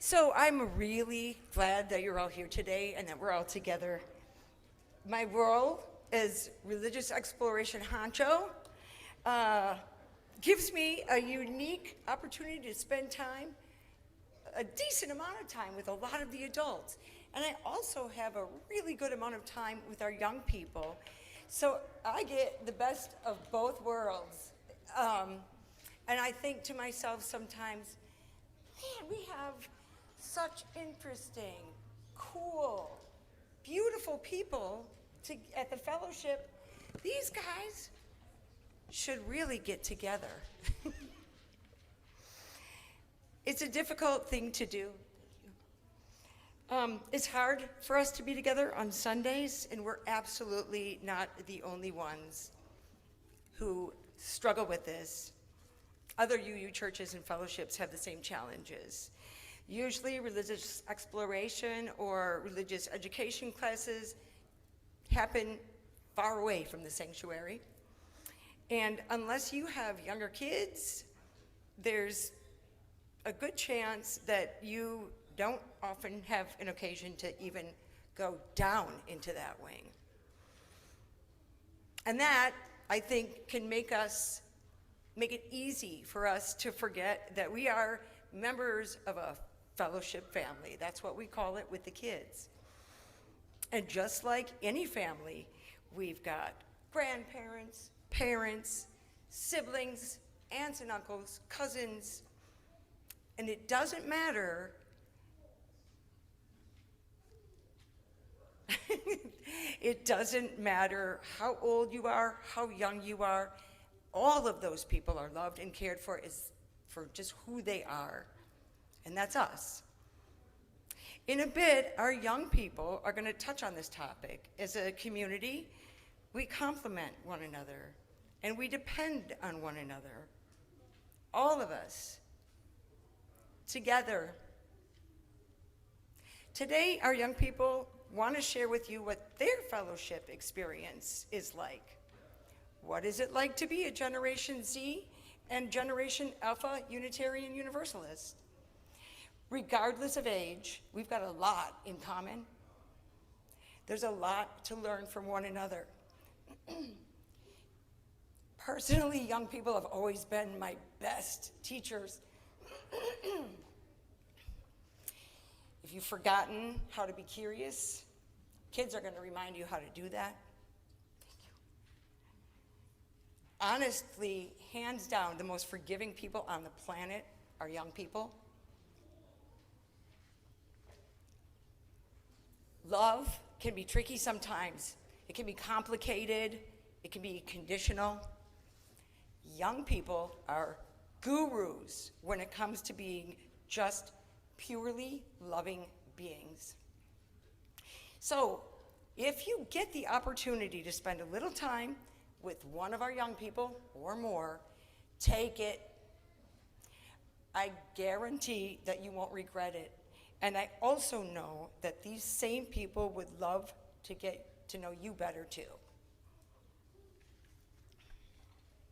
So I'm really glad that you're all here today and that we're all together. My role as religious exploration honcho gives me a unique opportunity to spend time, a decent amount of time with a lot of the adults. And I also have a really good amount of time with our young people. So I get the best of both worlds. And I think to myself sometimes, man, we have such interesting, cool, beautiful people at the fellowship. These guys should really get together. It's a difficult thing to do. It's hard for us to be together on Sundays, and we're absolutely not the only ones who struggle with this. Other UU churches and fellowships have the same challenges. Usually religious exploration or religious education classes happen far away from the sanctuary. And unless you have younger kids, there's a good chance that you don't often have an occasion to even go down into that wing. And that, I think, can make it easy for us to forget that we are members of a fellowship family. That's what we call it with the kids. And just like any family, we've got grandparents, parents, siblings, aunts and uncles, cousins, and it doesn't matter it doesn't matter how old you are, how young you are. All of those people are loved and cared for for just who they are. And that's us. In a bit, our young people are going to touch on this topic. As a community, we complement one another, and we depend on one another. All of us, together. Today, our young people want to share with you what their fellowship experience is like. What is it like to be a Generation Z and Generation Alpha Unitarian Universalist? Regardless of age, we've got a lot in common. There's a lot to learn from one another. Personally, young people have always been my best teachers. If you've forgotten how to be curious, kids are going to remind you how to do that. Honestly, hands down, the most forgiving people on the planet are young people. Love can be tricky sometimes. It can be complicated. It can be conditional. Young people are gurus when it comes to being just purely loving beings. So, if you get the opportunity to spend a little time with one of our young people or more, take it. I guarantee that you won't regret it. And I also know that these same people would love to get to know you better too.